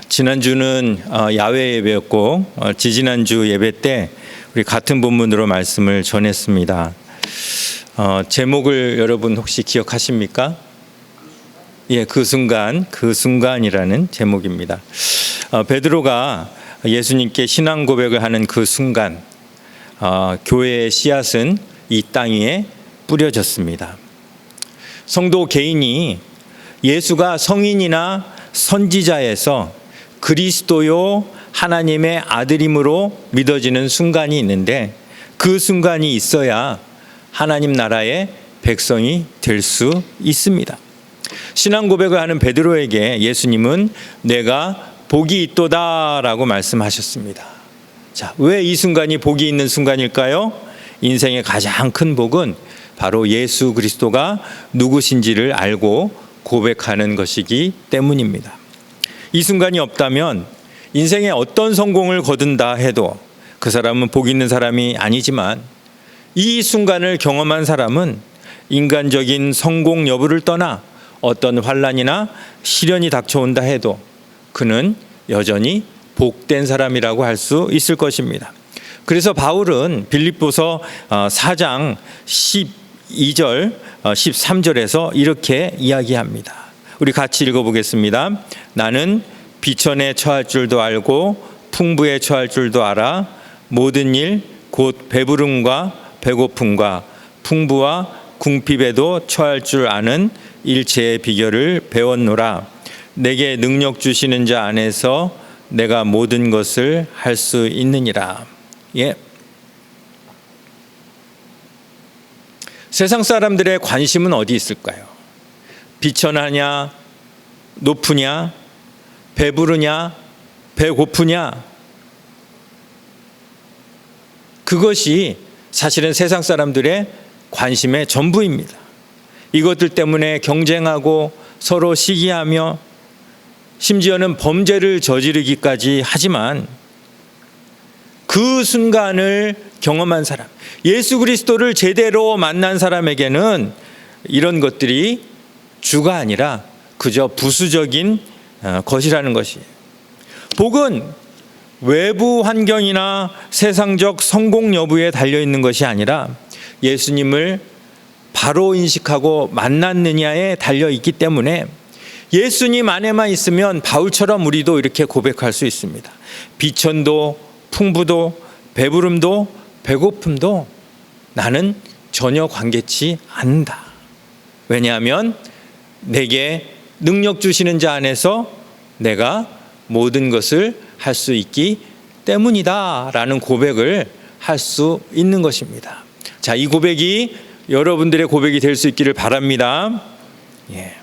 지난주는 야외 예배였고 지지난주 예배 때 우리 같은 본문으로 말씀을 전했습니다. 제목을 여러분 혹시 기억하십니까? 예, 그 순간이라는 제목입니다. 베드로가 예수님께 신앙 고백을 하는 그 순간 교회의 씨앗은 이 땅 위에 뿌려졌습니다. 성도 개인이 예수가 성인이나 선지자에서 그리스도요 하나님의 아들임으로 믿어지는 순간이 있는데 그 순간이 있어야 하나님 나라의 백성이 될 수 있습니다. 신앙 고백을 하는 베드로에게 예수님은 내가 복이 있도다라고 말씀하셨습니다. 자, 왜 이 순간이 복이 있는 순간일까요? 인생의 가장 큰 복은 바로 예수 그리스도가 누구신지를 알고 고백하는 것이기 때문입니다. 이 순간이 없다면 인생에 어떤 성공을 거둔다 해도 그 사람은 복 있는 사람이 아니지만 이 순간을 경험한 사람은 인간적인 성공 여부를 떠나 어떤 환난이나 시련이 닥쳐온다 해도 그는 여전히 복된 사람이라고 할 수 있을 것입니다. 그래서 바울은 빌립보서 4장 12절 13절에서 이렇게 이야기합니다. 우리 같이 읽어보겠습니다. 나는 비천에 처할 줄도 알고 풍부에 처할 줄도 알아 모든 일 곧 배부름과 배고픔과 풍부와 궁핍에도 처할 줄 아는 일체의 비결을 배웠노라. 내게 능력 주시는 자 안에서 내가 모든 것을 할 수 있느니라. 예. 세상 사람들의 관심은 어디 있을까요? 비천하냐, 높으냐, 배부르냐, 배고프냐. 그것이 사실은 세상 사람들의 관심의 전부입니다. 이것들 때문에 경쟁하고 서로 시기하며 심지어는 범죄를 저지르기까지 하지만 그 순간을 경험한 사람, 예수 그리스도를 제대로 만난 사람에게는 이런 것들이 주가 아니라 그저 부수적인 것이라는 것이에요. 복은 외부 환경이나 세상적 성공 여부에 달려있는 것이 아니라 예수님을 바로 인식하고 만났느냐에 달려있기 때문에 예수님 안에만 있으면 바울처럼 우리도 이렇게 고백할 수 있습니다. 비천도 풍부도 배부름도 배고픔도 나는 전혀 관계치 않는다. 왜냐하면 내게 능력 주시는 자 안에서 내가 모든 것을 할 수 있기 때문이다 라는 고백을 할 수 있는 것입니다. 자, 이 고백이 여러분들의 고백이 될 수 있기를 바랍니다. 예.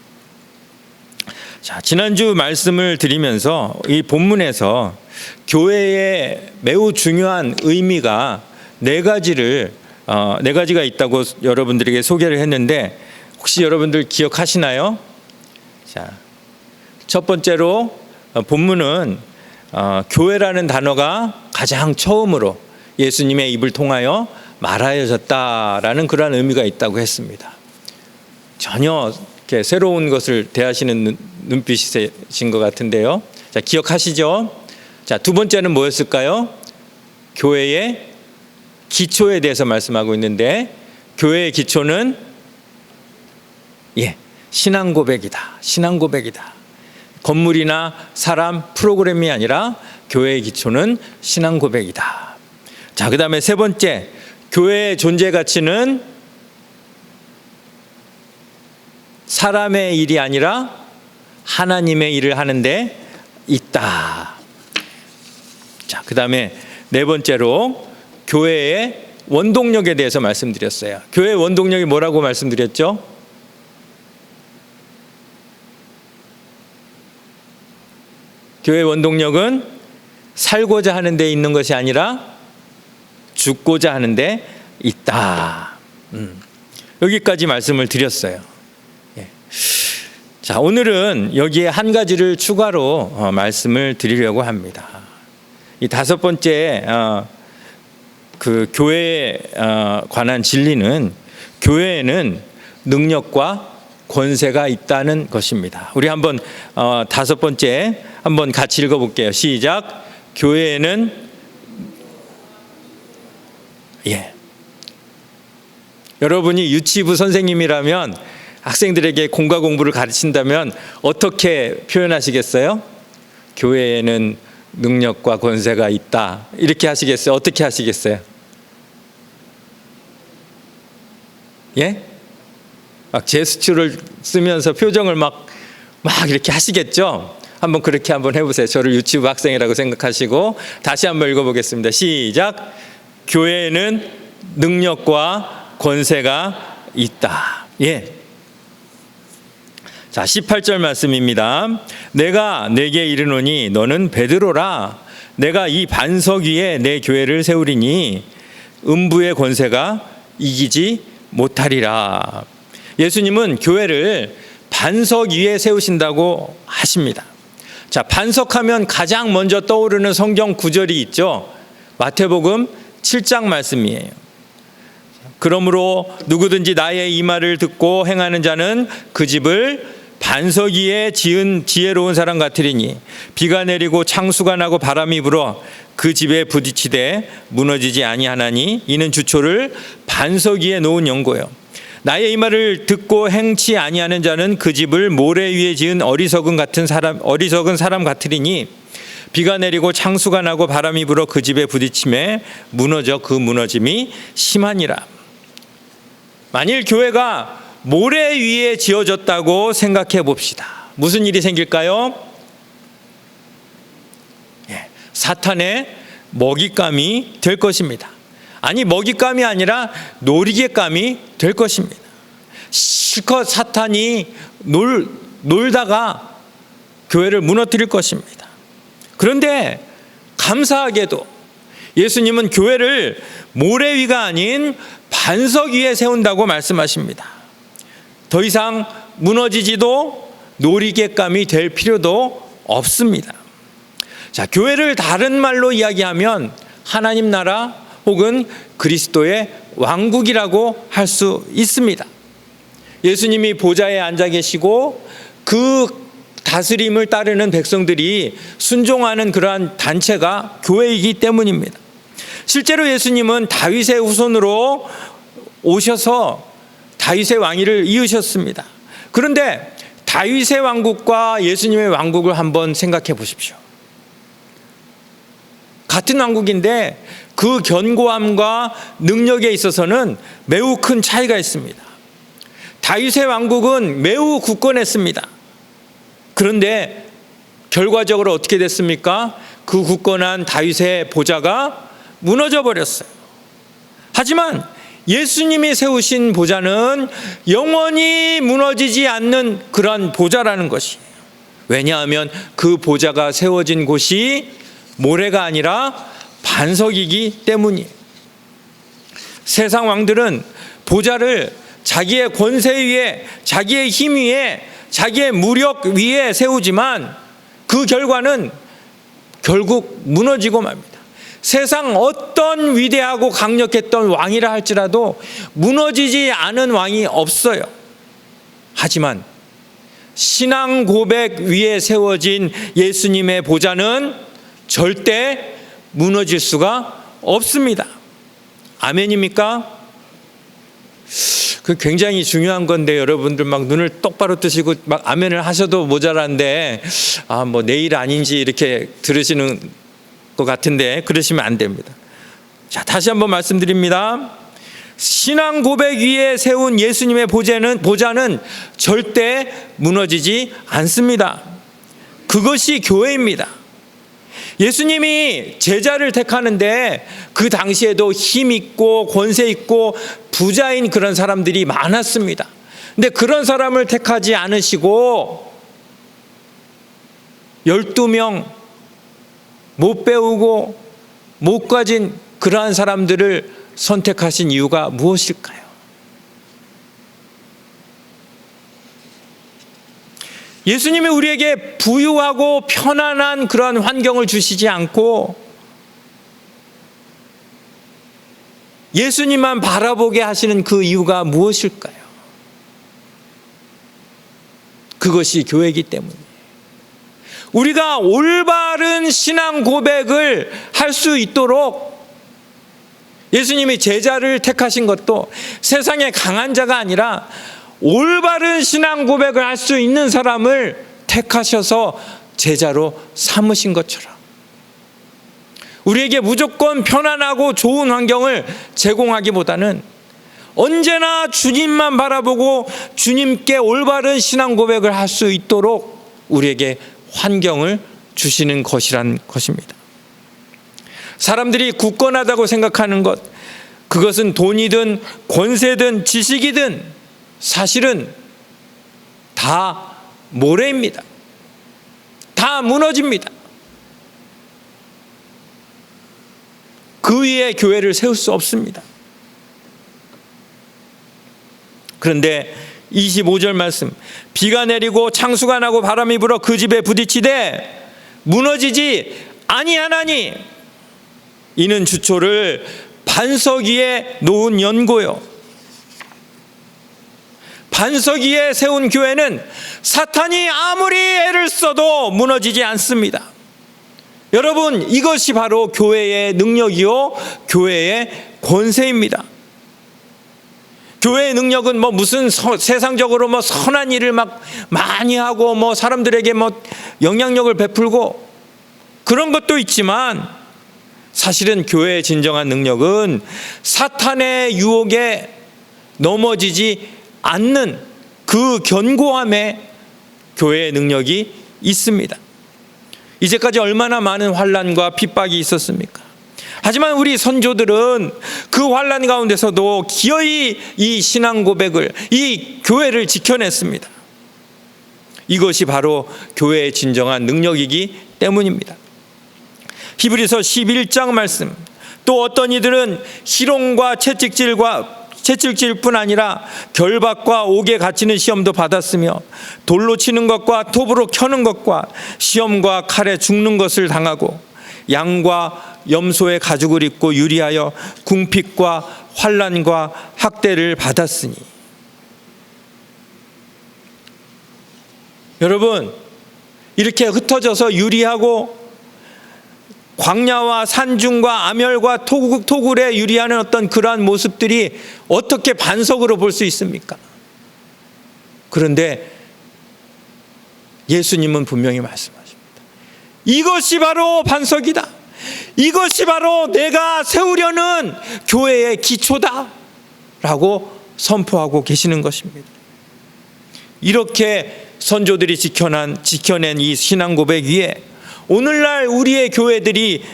자, 지난주 말씀을 드리면서 이 본문에서 교회의 매우 중요한 의미가 네 가지가 있다고 여러분들에게 소개를 했는데 혹시 여러분들 기억하시나요? 자, 첫 번째로 본문은 교회라는 단어가 가장 처음으로 예수님의 입을 통하여 말하여졌다라는 그러한 의미가 있다고 했습니다. 전혀 이렇게 새로운 것을 대하시는 눈빛이신 것 같은데요. 자, 기억하시죠? 자, 두 번째는 뭐였을까요? 교회의 기초에 대해서 말씀하고 있는데 교회의 기초는 신앙 고백이다. 신앙 고백이다. 건물이나 사람, 프로그램이 아니라 교회의 기초는 신앙 고백이다. 자, 그다음에 세 번째, 교회의 존재 가치는 사람의 일이 아니라 하나님의 일을 하는데 있다. 자, 그다음에 네 번째로 교회의 원동력에 대해서 말씀드렸어요. 교회의 원동력이 뭐라고 말씀드렸죠? 교회의 원동력은 살고자 하는 데 있는 것이 아니라 죽고자 하는 데 있다. 여기까지 말씀을 드렸어요. 자, 오늘은 여기에 한 가지를 추가로 말씀을 드리려고 합니다. 이 다섯 번째 그 교회에 관한 진리는 교회에는 능력과 권세가 있다는 것입니다. 우리 한번 다섯 번째 한번 같이 읽어볼게요. 시작. 교회에는 여러분이 유치부 선생님이라면 학생들에게 공과 공부를 가르친다면 어떻게 표현하시겠어요? 교회에는 능력과 권세가 있다. 이렇게 하시겠어요? 어떻게 하시겠어요? 예? 막 제스처를 쓰면서 표정을 막 이렇게 하시겠죠? 한번 그렇게 한번 해보세요. 저를 유치부 학생이라고 생각하시고 다시 한번 읽어보겠습니다. 시작. 교회에는 능력과 권세가 있다. 예. 자, 18절 말씀입니다. 내가 내게 이르노니 너는 베드로라. 내가 이 반석 위에 내 교회를 세우리니 음부의 권세가 이기지 못하리라. 예수님은 교회를 반석 위에 세우신다고 하십니다. 자, 반석하면 가장 먼저 떠오르는 성경 구절이 있죠. 마태복음 7장 말씀이에요. 그러므로 누구든지 나의 이 말을 듣고 행하는 자는 그 집을 반석 위에 지은 지혜로운 사람 같으리니 비가 내리고 창수가 나고 바람이 불어 그 집에 부딪히되 무너지지 아니하나니 이는 주초를 반석 위에 놓은 연고요. 나의 이 말을 듣고 행치 아니하는 자는 그 집을 모래 위에 지은 어리석은 사람 같으리니 비가 내리고 창수가 나고 바람이 불어 그 집에 부딪힘에 무너져 그 무너짐이 심하니라. 만일 교회가 모래 위에 지어졌다고 생각해 봅시다. 무슨 일이 생길까요? 사탄의 먹잇감이 될 것입니다. 아니, 먹잇감이 아니라 놀이개감이 될 것입니다. 실컷 사탄이 놀다가 교회를 무너뜨릴 것입니다. 그런데 감사하게도 예수님은 교회를 모래 위가 아닌 반석 위에 세운다고 말씀하십니다. 더 이상 무너지지도 놀이개감이 될 필요도 없습니다. 자, 교회를 다른 말로 이야기하면 하나님 나라 혹은 그리스도의 왕국이라고 할 수 있습니다. 예수님이 보좌에 앉아 계시고 그 다스림을 따르는 백성들이 순종하는 그러한 단체가 교회이기 때문입니다. 실제로 예수님은 다윗의 후손으로 오셔서 다윗의 왕위를 이으셨습니다. 그런데 다윗의 왕국과 예수님의 왕국을 한번 생각해 보십시오. 같은 왕국인데 그 견고함과 능력에 있어서는 매우 큰 차이가 있습니다. 다윗의 왕국은 매우 굳건했습니다. 그런데 결과적으로 어떻게 됐습니까? 그 굳건한 다윗의 보좌가 무너져 버렸어요. 하지만 예수님이 세우신 보좌는 영원히 무너지지 않는 그런 보좌라는 것이에요. 왜냐하면 그 보좌가 세워진 곳이 모래가 아니라 반석이기 때문이에요. 세상 왕들은 보좌를 자기의 권세 위에, 자기의 힘 위에, 자기의 무력 위에 세우지만 그 결과는 결국 무너지고 맙니다. 세상 어떤 위대하고 강력했던 왕이라 할지라도 무너지지 않은 왕이 없어요. 하지만 신앙 고백 위에 세워진 예수님의 보좌는 절대 무너질 수가 없습니다. 아멘입니까? 그 굉장히 중요한 건데 여러분들 막 눈을 똑바로 뜨시고 막 아멘을 하셔도 모자란데 뭐 내일 아닌지 이렇게 들으시는 것 같은데 그러시면 안 됩니다. 자, 다시 한번 말씀드립니다. 신앙 고백 위에 세운 예수님의 보좌는 절대 무너지지 않습니다. 그것이 교회입니다. 예수님이 제자를 택하는데 그 당시에도 힘 있고 권세 있고 부자인 그런 사람들이 많았습니다. 근데 그런 사람을 택하지 않으시고 12명 못 배우고 못 가진 그러한 사람들을 선택하신 이유가 무엇일까요? 예수님이 우리에게 부유하고 편안한 그런 환경을 주시지 않고 예수님만 바라보게 하시는 그 이유가 무엇일까요? 그것이 교회이기 때문이에요. 우리가 올바른 신앙 고백을 할 수 있도록 예수님이 제자를 택하신 것도 세상에 강한 자가 아니라 올바른 신앙 고백을 할 수 있는 사람을 택하셔서 제자로 삼으신 것처럼 우리에게 무조건 편안하고 좋은 환경을 제공하기보다는 언제나 주님만 바라보고 주님께 올바른 신앙 고백을 할 수 있도록 우리에게 환경을 주시는 것이란 것입니다. 사람들이 굳건하다고 생각하는 것, 그것은 돈이든 권세든 지식이든 사실은 다 모래입니다. 다 무너집니다. 그 위에 교회를 세울 수 없습니다. 그런데 25절 말씀, 비가 내리고 창수가 나고 바람이 불어 그 집에 부딪히되 무너지지 아니하나니 이는 주초를 반석 위에 놓은 연고요. 반석 위에 세운 교회는 사탄이 아무리 애를 써도 무너지지 않습니다. 여러분, 이것이 바로 교회의 능력이요 교회의 권세입니다. 교회의 능력은 무슨 세상적으로 선한 일을 많이 하고 사람들에게 영향력을 베풀고 그런 것도 있지만 사실은 교회의 진정한 능력은 사탄의 유혹에 넘어지지 않는 그 견고함에 교회의 능력이 있습니다. 이제까지 얼마나 많은 환난과 핍박이 있었습니까? 하지만 우리 선조들은 그 환난 가운데서도 기어이 이 신앙 고백을, 이 교회를 지켜냈습니다. 이것이 바로 교회의 진정한 능력이기 때문입니다. 히브리서 11장 말씀, 또 어떤 이들은 희롱과 채찍질뿐 아니라 결박과 옥에 갇히는 시험도 받았으며 돌로 치는 것과 톱으로 켜는 것과 시험과 칼에 죽는 것을 당하고 양과 염소의 가죽을 입고 유리하여 궁핍과 환난과 학대를 받았으니. 여러분, 이렇게 흩어져서 유리하고 광야와 산중과 암열과 토굴에 유리하는 어떤 그러한 모습들이 어떻게 반석으로 볼 수 있습니까? 그런데 예수님은 분명히 말씀하십니다. 이것이 바로 반석이다. 이것이 바로 내가 세우려는 교회의 기초다 라고 선포하고 계시는 것입니다. 이렇게 선조들이 지켜낸 이 신앙 고백 위에 오늘날 우리의 교회들이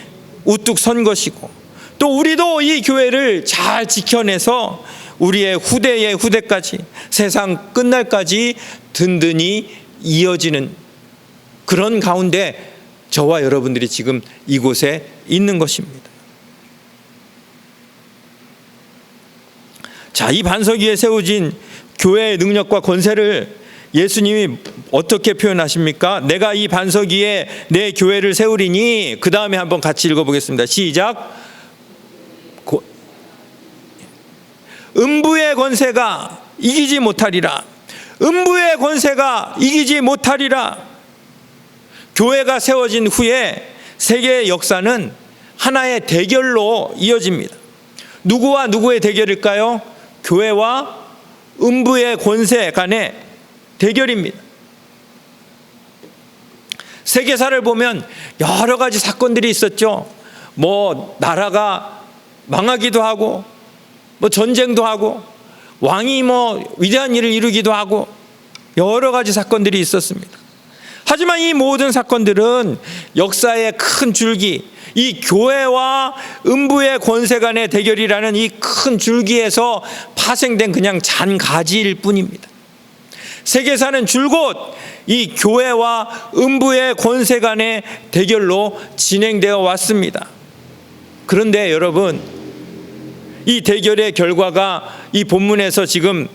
우뚝 선 것이고 또 우리도 이 교회를 잘 지켜내서 우리의 후대의 후대까지 세상 끝날까지 든든히 이어지는 그런 가운데 저와 여러분들이 지금 이곳에 있는 것입니다. 자, 이 반석 위에 세워진 교회의 능력과 권세를 예수님이 어떻게 표현하십니까? 내가 이 반석 위에 내 교회를 세우리니, 그 다음에 한번 같이 읽어보겠습니다. 시작. 음부의 권세가 이기지 못하리라. 음부의 권세가 이기지 못하리라. 교회가 세워진 후에 세계의 역사는 하나의 대결로 이어집니다. 누구와 누구의 대결일까요? 교회와 음부의 권세 간의 대결입니다. 세계사를 보면 여러 가지 사건들이 있었죠. 나라가 망하기도 하고, 전쟁도 하고, 왕이 위대한 일을 이루기도 하고, 여러 가지 사건들이 있었습니다. 하지만 이 모든 사건들은 역사의 큰 줄기, 이 교회와 음부의 권세 간의 대결이라는 이 큰 줄기에서 파생된 그냥 잔가지일 뿐입니다. 세계사는 줄곧 이 교회와 음부의 권세 간의 대결로 진행되어 왔습니다. 그런데 여러분, 이 대결의 결과가 이 본문에서 지금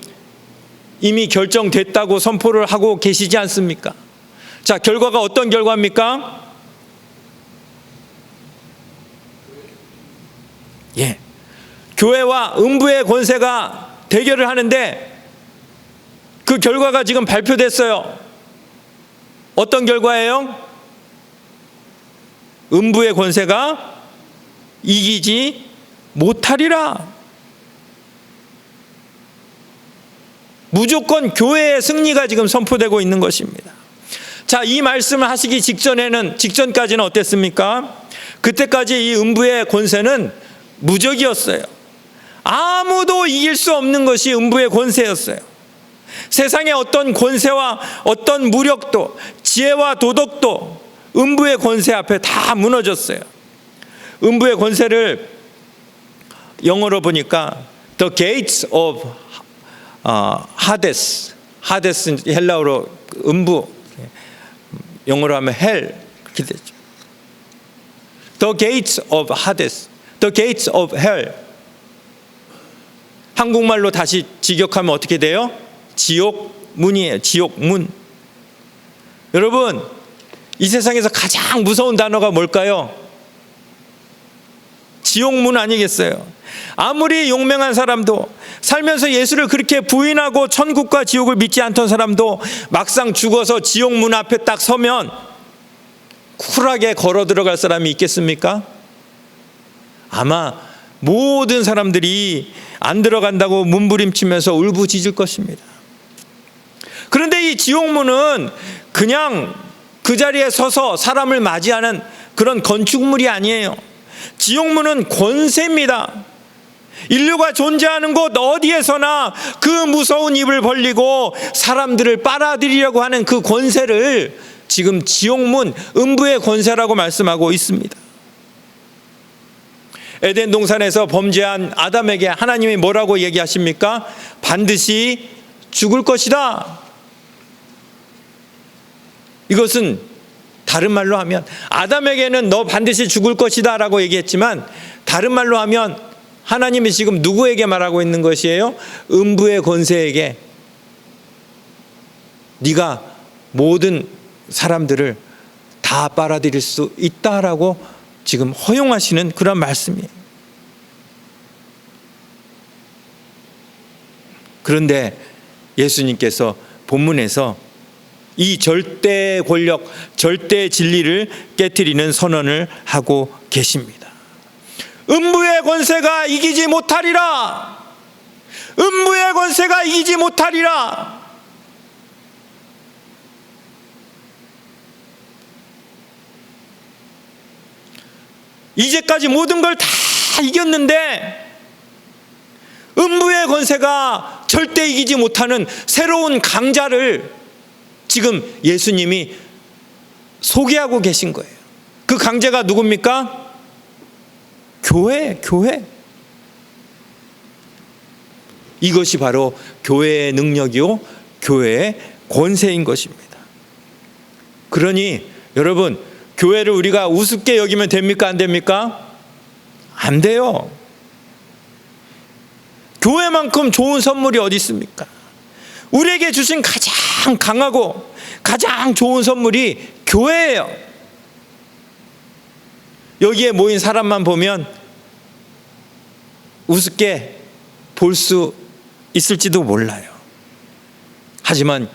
이미 결정됐다고 선포를 하고 계시지 않습니까? 자, 결과가 어떤 결과입니까? 교회와 음부의 권세가 대결을 하는데 그 결과가 지금 발표됐어요. 어떤 결과예요? 음부의 권세가 이기지 못하리라. 무조건 교회의 승리가 지금 선포되고 있는 것입니다. 자, 이 말씀을 하시기 직전까지는 어땠습니까? 그때까지 이 음부의 권세는 무적이었어요. 아무도 이길 수 없는 것이 음부의 권세였어요. 세상의 어떤 권세와 어떤 무력도, 지혜와 도덕도 음부의 권세 앞에 다 무너졌어요. 음부의 권세를 영어로 보니까 The Gates of Hades, 하데스 헬라어로 음부, 영어로 하면 hell 그렇게 되죠. The Gates of Hades, The Gates of Hell. 한국말로 다시 직역하면 어떻게 돼요? 지옥문이에요. 지옥문. 여러분, 이 세상에서 가장 무서운 단어가 뭘까요? 지옥문 아니겠어요? 아무리 용맹한 사람도, 살면서 예수를 그렇게 부인하고 천국과 지옥을 믿지 않던 사람도 막상 죽어서 지옥문 앞에 딱 서면 쿨하게 걸어 들어갈 사람이 있겠습니까? 아마 모든 사람들이 안 들어간다고 몸부림치면서 울부짖을 것입니다. 그런데 이 지옥문은 그냥 그 자리에 서서 사람을 맞이하는 그런 건축물이 아니에요. 지옥문은 권세입니다. 인류가 존재하는 곳 어디에서나 그 무서운 입을 벌리고 사람들을 빨아들이려고 하는 그 권세를 지금 지옥문, 음부의 권세라고 말씀하고 있습니다. 에덴 동산에서 범죄한 아담에게 하나님이 뭐라고 얘기하십니까? 반드시 죽을 것이다. 이것은 다른 말로 하면, 아담에게는 너 반드시 죽을 것이다 라고 얘기했지만, 다른 말로 하면 하나님이 지금 누구에게 말하고 있는 것이에요? 음부의 권세에게 네가 모든 사람들을 다 빨아들일 수 있다라고 지금 허용하시는 그런 말씀이에요. 그런데 예수님께서 본문에서 이 절대 권력, 절대 진리를 깨트리는 선언을 하고 계십니다. 음부의 권세가 이기지 못하리라. 음부의 권세가 이기지 못하리라. 이제까지 모든 걸 다 이겼는데 음부의 권세가 절대 이기지 못하는 새로운 강자를 지금 예수님이 소개하고 계신 거예요. 그 강자가 누굽니까? 교회. 이것이 바로 교회의 능력이요, 교회의 권세인 것입니다. 그러니 여러분, 교회를 우리가 우습게 여기면 됩니까? 안 됩니까? 안 돼요. 교회만큼 좋은 선물이 어디 있습니까? 우리에게 주신 가장 강하고 가장 좋은 선물이 교회예요. 여기에 모인 사람만 보면 우습게 볼 수 있을지도 몰라요. 하지만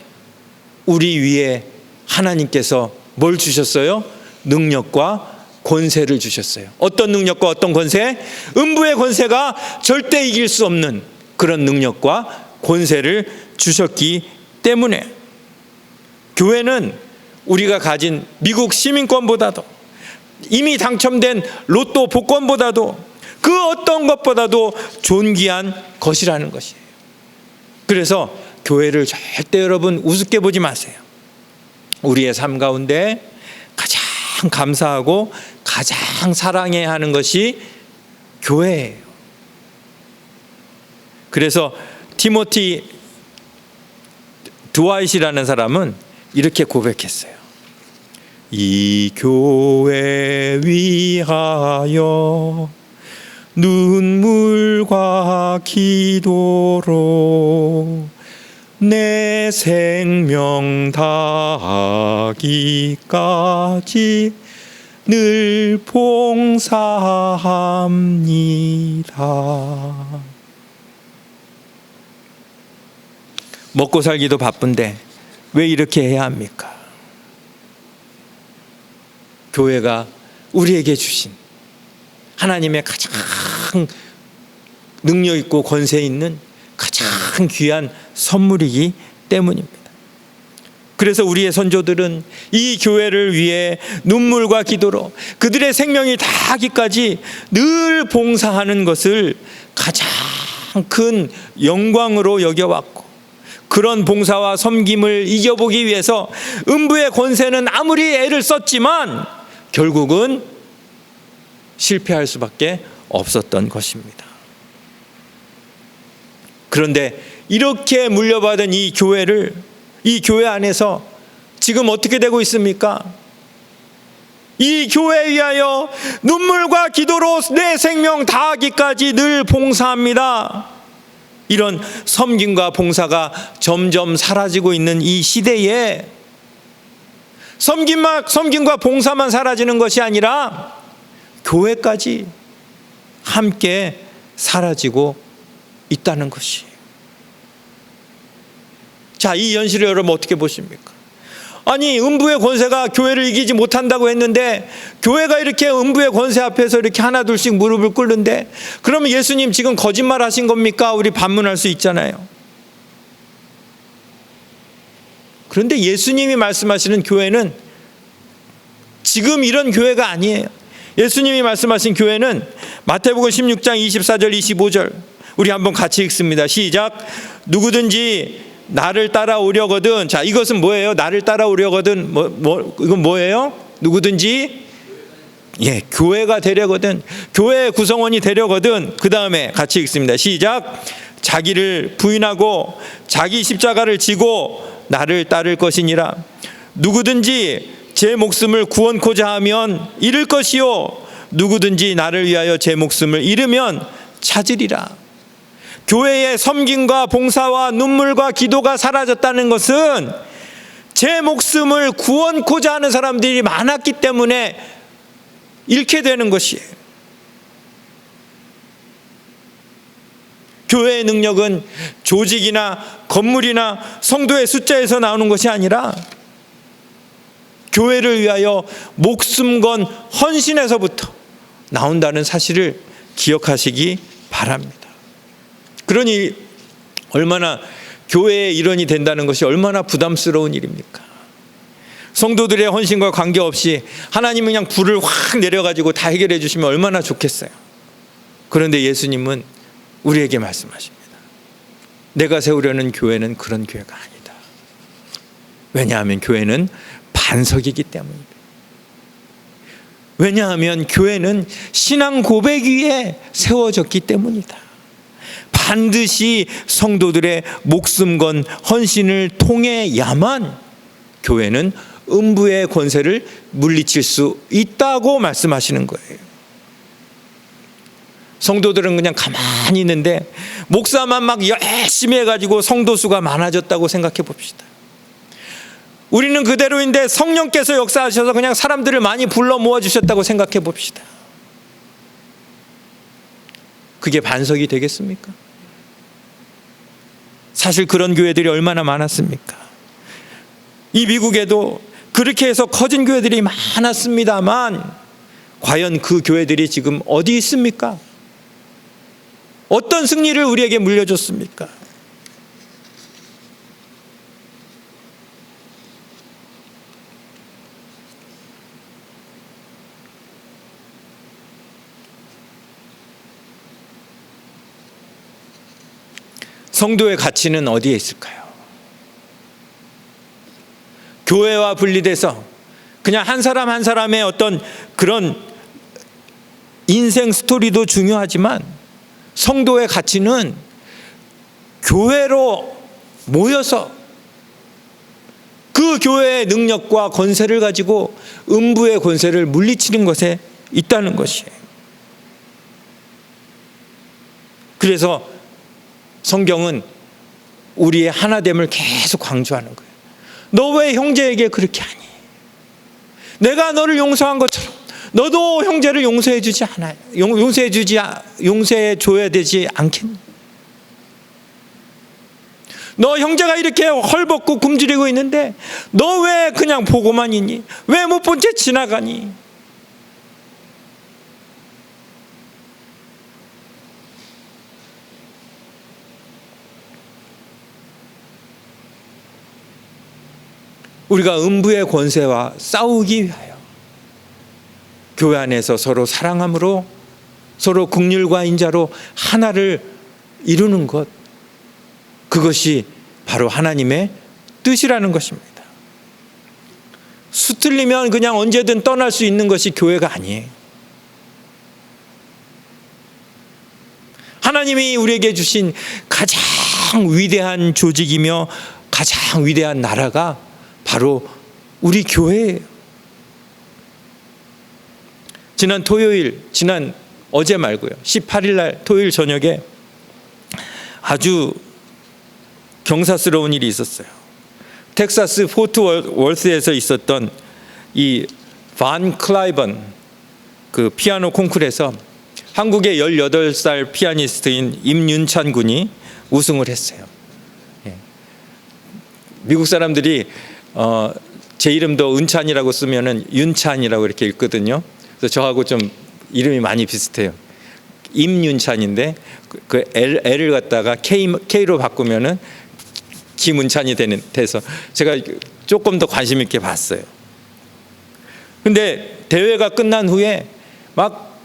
우리 위에 하나님께서 뭘 주셨어요? 능력과 권세를 주셨어요. 어떤 능력과 어떤 권세? 음부의 권세가 절대 이길 수 없는 그런 능력과 권세를 주셨기 때문에 교회는 우리가 가진 미국 시민권보다도, 이미 당첨된 로또 복권보다도, 그 어떤 것보다도 존귀한 것이라는 것이에요. 그래서 교회를 절대 여러분 우습게 보지 마세요. 우리의 삶 가운데 가장 감사하고 가장 사랑해야 하는 것이 교회예요. 그래서 티모티 드와이트라는 사람은 이렇게 고백했어요. 이 교회 위하여 눈물과 기도로 내 생명 다하기까지 늘 봉사합니다. 먹고 살기도 바쁜데 왜 이렇게 해야 합니까? 교회가 우리에게 주신 하나님의 가장 능력 있고 권세 있는 가장 귀한 선물이기 때문입니다. 그래서 우리의 선조들은 이 교회를 위해 눈물과 기도로 그들의 생명이 다하기까지 늘 봉사하는 것을 가장 큰 영광으로 여겨왔고, 그런 봉사와 섬김을 이겨보기 위해서 음부의 권세는 아무리 애를 썼지만 결국은 실패할 수밖에 없었던 것입니다. 그런데 이렇게 물려받은 이 교회 안에서 지금 어떻게 되고 있습니까? 이 교회에 위하여 눈물과 기도로 내 생명 다하기까지 늘 봉사합니다. 이런 섬김과 봉사가 점점 사라지고 있는 이 시대에 섬김과 봉사만 사라지는 것이 아니라 교회까지 함께 사라지고 있다는 것이. 자, 이 현실을 여러분 어떻게 보십니까? 아니, 음부의 권세가 교회를 이기지 못한다고 했는데 교회가 이렇게 음부의 권세 앞에서 이렇게 하나둘씩 무릎을 꿇는데, 그러면 예수님 지금 거짓말 하신 겁니까? 우리 반문할 수 있잖아요. 그런데 예수님이 말씀하시는 교회는 지금 이런 교회가 아니에요. 예수님이 말씀하신 교회는 마태복음 16장 24절 25절 우리 한번 같이 읽습니다. 시작. 누구든지 나를 따라오려거든. 자, 이것은 뭐예요? 나를 따라오려거든. 이건 뭐예요? 누구든지 교회가 되려거든, 교회의 구성원이 되려거든. 그 다음에 같이 읽습니다. 시작. 자기를 부인하고 자기 십자가를 지고 나를 따를 것이니라. 누구든지 제 목숨을 구원코자 하면 잃을 것이요, 누구든지 나를 위하여 제 목숨을 잃으면 찾으리라. 교회의 섬김과 봉사와 눈물과 기도가 사라졌다는 것은 제 목숨을 구원코자 하는 사람들이 많았기 때문에 잃게 되는 것이에요. 교회의 능력은 조직이나 건물이나 성도의 숫자에서 나오는 것이 아니라 교회를 위하여 목숨 건 헌신에서부터 나온다는 사실을 기억하시기 바랍니다. 그러니 얼마나 교회의 일원이 된다는 것이 얼마나 부담스러운 일입니까? 성도들의 헌신과 관계없이 하나님은 그냥 불을 확 내려가지고 다 해결해 주시면 얼마나 좋겠어요. 그런데 예수님은 우리에게 말씀하십니다. 내가 세우려는 교회는 그런 교회가 아니다. 왜냐하면 교회는 반석이기 때문입니다. 왜냐하면 교회는 신앙 고백 위에 세워졌기 때문이다. 반드시 성도들의 목숨 건 헌신을 통해야만 교회는 음부의 권세를 물리칠 수 있다고 말씀하시는 거예요. 성도들은 그냥 가만히 있는데 목사만 막 열심히 해가지고 성도 수가 많아졌다고 생각해 봅시다. 우리는 그대로인데 성령께서 역사하셔서 그냥 사람들을 많이 불러 모아주셨다고 생각해 봅시다. 그게 반석이 되겠습니까? 사실 그런 교회들이 얼마나 많았습니까? 이 미국에도 그렇게 해서 커진 교회들이 많았습니다만 과연 그 교회들이 지금 어디 있습니까? 어떤 승리를 우리에게 물려줬습니까? 성도의 가치는 어디에 있을까요? 교회와 분리돼서 그냥 한 사람 한 사람의 어떤 그런 인생 스토리도 중요하지만 성도의 가치는 교회로 모여서 그 교회의 능력과 권세를 가지고 음부의 권세를 물리치는 것에 있다는 것이에요. 그래서 성경은 우리의 하나됨을 계속 강조하는 거예요. 너 왜 형제에게 그렇게 하니? 내가 너를 용서한 것처럼 너도 형제를 용서해 주지 않아요? 용서해 줘야 되지 않겠니? 너 형제가 이렇게 헐벗고 굶주리고 있는데 너 왜 그냥 보고만 있니? 왜 못 본 채 지나가니? 우리가 음부의 권세와 싸우기 위하여 교회 안에서 서로 사랑함으로 서로 긍휼과 인자로 하나를 이루는 것, 그것이 바로 하나님의 뜻이라는 것입니다. 수틀리면 그냥 언제든 떠날 수 있는 것이 교회가 아니에요. 하나님이 우리에게 주신 가장 위대한 조직이며 가장 위대한 나라가 바로 우리 교회예요. 어제 말고요, 18일 날 토요일 저녁에 아주 경사스러운 일이 있었어요. 텍사스 포트 월스에서 있었던 이 반 클라이번 그 피아노 콩쿠르에서 한국의 18살 피아니스트인 임윤찬 군이 우승을 했어요. 미국 사람들이 제 이름도 은찬이라고 쓰면은 윤찬이라고 이렇게 읽거든요. 그래서 저하고 좀 이름이 많이 비슷해요. 임윤찬인데 그 L을 갖다가 K로 바꾸면은 김은찬이 돼서 제가 조금 더 관심 있게 봤어요. 근데 대회가 끝난 후에 막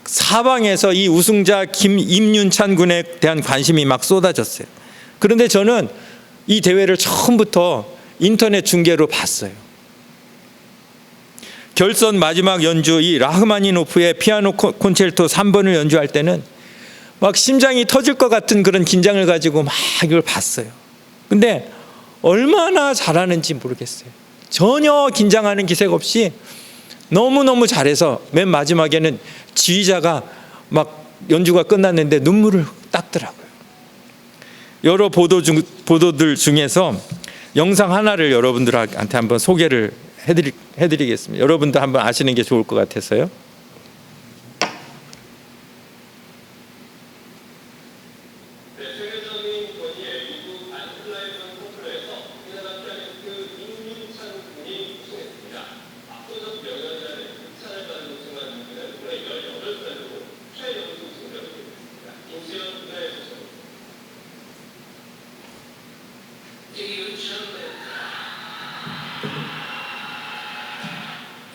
사방에서 이 우승자 임윤찬 군에 대한 관심이 막 쏟아졌어요. 그런데 저는 이 대회를 처음부터 인터넷 중계로 봤어요. 결선 마지막 연주, 이 라흐마니노프의 피아노 콘체르토 3번을 연주할 때는 막 심장이 터질 것 같은 그런 긴장을 가지고 막 이걸 봤어요. 근데 얼마나 잘하는지 모르겠어요. 전혀 긴장하는 기색 없이 너무너무 잘해서 맨 마지막에는 지휘자가 막 연주가 끝났는데 눈물을 닦더라고요. 여러 보도들 중에서 영상 하나를 여러분들한테 한번 소개를 해드리겠습니다. 여러분도 한번 아시는 게 좋을 것 같아서요.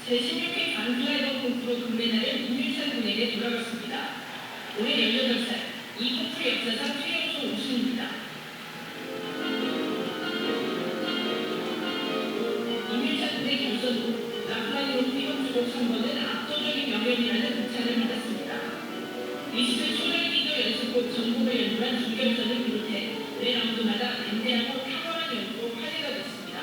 제16회 반클라이번 콩쿠르 금메달은 임윤찬 군에게 돌아갔습니다. 올해 18살, 이 콩쿠르 역사상 최연소 우승입니다. 임윤찬 군의 결선 후 라흐마니노프 협주곡 3번은 압도적인 명연이라는 극찬을 받았습니다. 20회 초등학교 연습곡 전곡을 연주한 준결선을 비롯해 매 라운드마다 밴드하고 탁월한 연주로 화제가 됐습니다.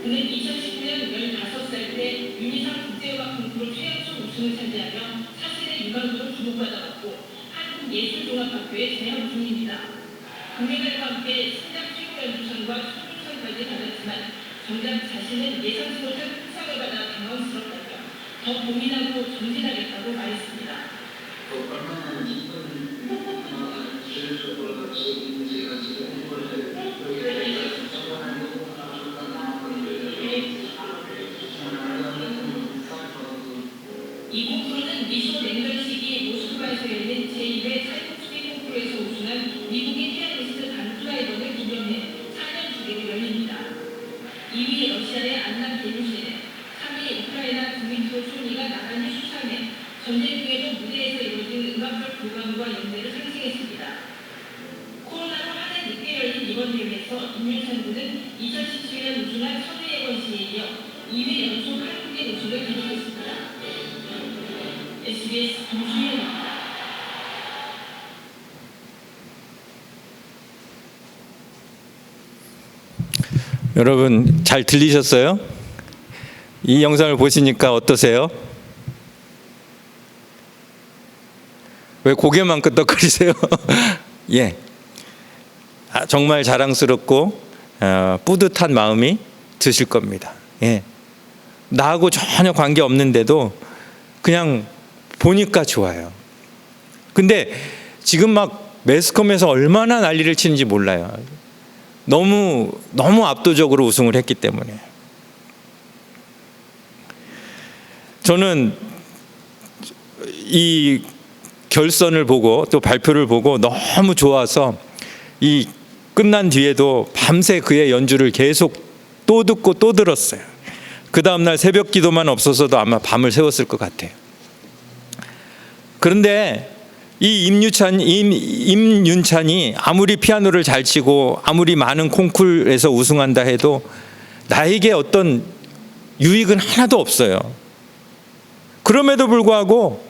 그는 2019년 15살 때 유니상 국제음악 콩쿠르 최연소 우승을 차지하며 사실의 유망주로 주목받아왔고 한국예술종합학교의 재학 중입니다. 금메달과 함께 신장 최고 연주상과 수상까지 받았지만 정작 자신은 예상치 못한 상을 받아 당황스럽다며 더 고민하고 전진하겠다고 말했습니다. 이 콩쿠르는 미소 냉전 시기 모스크바에서 열린 제2회 차이콥스키 콩쿠르에서 우승한 미국인 피아니스트 반 클라이번을 기념해 4년 주기로 열립니다. 2위 러시아의 안나 게루시네, 3위 우크라이나 드미트로 쇼니가 나란히 수상해 전쟁 중에도 무대에서 이루어진 음악적 교감과 연대를 상징했습니다. 코로나로 한 해 늦게 열린 이번 대회에서 임윤찬 군은 2017년 우승한 천우예건 씨에 이어 2회 연속 한국인 우승을 기록했습니다. SBS 김수현입니다. 여러분 잘 들리셨어요? 이 영상을 보시니까 어떠세요? 왜 고개만 끄덕거리세요? 예, 정말 자랑스럽고 뿌듯한 마음이 드실 겁니다. 예, 나하고 전혀 관계 없는데도 그냥 보니까 좋아요. 근데 지금 막 매스컴에서 얼마나 난리를 치는지 몰라요. 너무 압도적으로 우승을 했기 때문에. 저는 이 결선을 보고 또 발표를 보고 너무 좋아서 이 끝난 뒤에도 밤새 그의 연주를 계속 또 듣고 또 들었어요. 그 다음날 새벽 기도만 없어서도 아마 밤을 새웠을 것 같아요. 그런데 이 임윤찬이 아무리 피아노를 잘 치고 아무리 많은 콩쿠르에서 우승한다 해도 나에게 어떤 유익은 하나도 없어요. 그럼에도 불구하고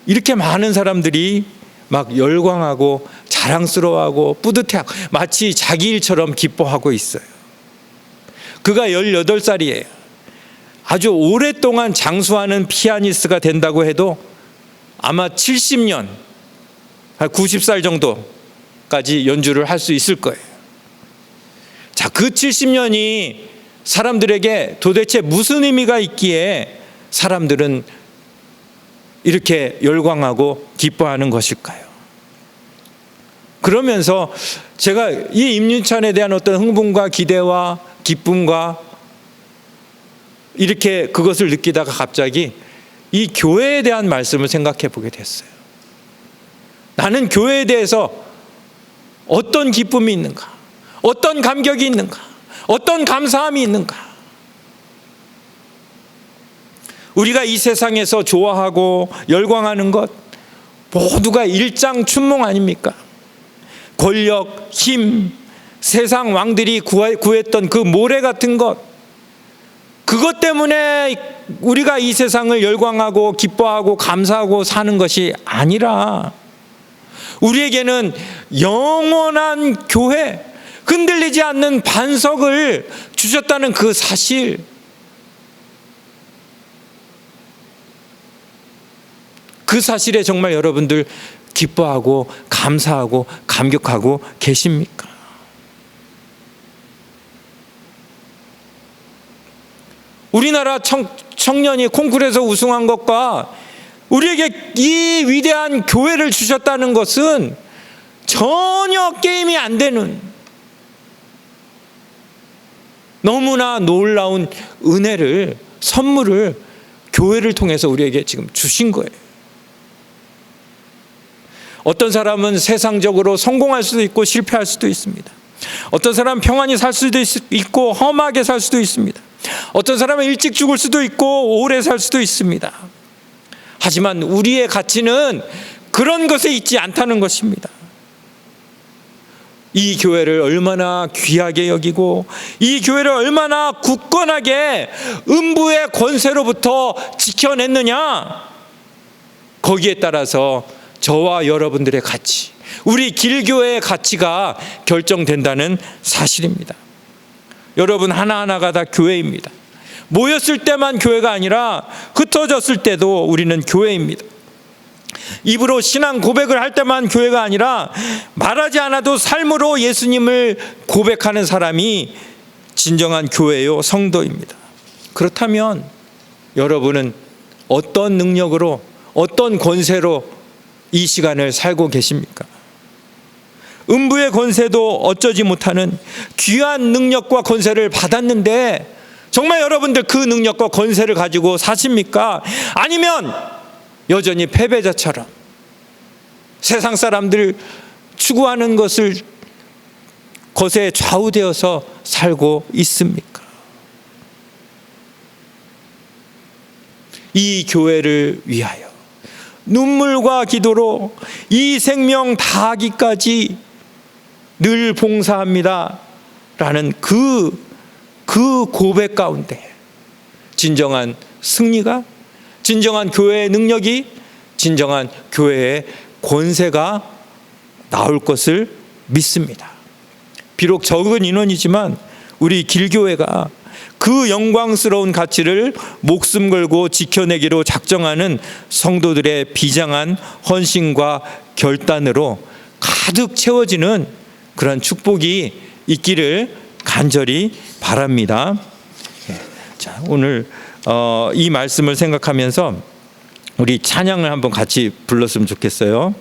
이렇게 많은 사람들이 막 열광하고 자랑스러워하고 뿌듯해하고 마치 자기 일처럼 기뻐하고 있어요. 그가 18살이에요. 아주 오랫동안 장수하는 피아니스트가 된다고 해도 아마 70년, 90살 정도까지 연주를 할 수 있을 거예요. 자, 그 70년이 사람들에게 도대체 무슨 의미가 있기에 사람들은 이렇게 열광하고 기뻐하는 것일까요? 그러면서 제가 이 임윤찬에 대한 어떤 흥분과 기대와 기쁨과 이렇게 그것을 느끼다가 갑자기 이 교회에 대한 말씀을 생각해 보게 됐어요. 나는 교회에 대해서 어떤 기쁨이 있는가? 어떤 감격이 있는가? 어떤 감사함이 있는가? 우리가 이 세상에서 좋아하고 열광하는 것 모두가 일장춘몽 아닙니까? 권력, 힘, 세상 왕들이 구했던 그 모래 같은 것, 그것 때문에 우리가 이 세상을 열광하고 기뻐하고 감사하고 사는 것이 아니라 우리에게는 영원한 교회, 흔들리지 않는 반석을 주셨다는 그 사실, 그 사실에 정말 여러분들 기뻐하고 감사하고 감격하고 계십니까? 우리나라 청년이 콩쿠르에서 우승한 것과 우리에게 이 위대한 교회를 주셨다는 것은 전혀 게임이 안 되는 너무나 놀라운 은혜를, 선물을 교회를 통해서 우리에게 지금 주신 거예요. 어떤 사람은 세상적으로 성공할 수도 있고 실패할 수도 있습니다. 어떤 사람은 평안히 살 수도 있고 험하게 살 수도 있습니다. 어떤 사람은 일찍 죽을 수도 있고 오래 살 수도 있습니다. 하지만 우리의 가치는 그런 것에 있지 않다는 것입니다. 이 교회를 얼마나 귀하게 여기고 이 교회를 얼마나 굳건하게 음부의 권세로부터 지켜냈느냐, 거기에 따라서 저와 여러분들의 가치, 우리 길교회의 가치가 결정된다는 사실입니다. 여러분 하나하나가 다 교회입니다. 모였을 때만 교회가 아니라 흩어졌을 때도 우리는 교회입니다. 입으로 신앙 고백을 할 때만 교회가 아니라 말하지 않아도 삶으로 예수님을 고백하는 사람이 진정한 교회요, 성도입니다. 그렇다면 여러분은 어떤 능력으로, 어떤 권세로 이 시간을 살고 계십니까? 음부의 권세도 어쩌지 못하는 귀한 능력과 권세를 받았는데 정말 여러분들 그 능력과 권세를 가지고 사십니까? 아니면 여전히 패배자처럼 세상 사람들 추구하는 것에 좌우되어서 살고 있습니까? 이 교회를 위하여 눈물과 기도로 이 생명 다하기까지 늘 봉사합니다 라는 그 고백 가운데 진정한 승리가, 진정한 교회의 능력이, 진정한 교회의 권세가 나올 것을 믿습니다. 비록 적은 인원이지만 우리 길교회가 그 영광스러운 가치를 목숨 걸고 지켜내기로 작정하는 성도들의 비장한 헌신과 결단으로 가득 채워지는 그런 축복이 있기를 간절히 바랍니다. 자, 오늘 이 말씀을 생각하면서 우리 찬양을 한번 같이 불렀으면 좋겠어요.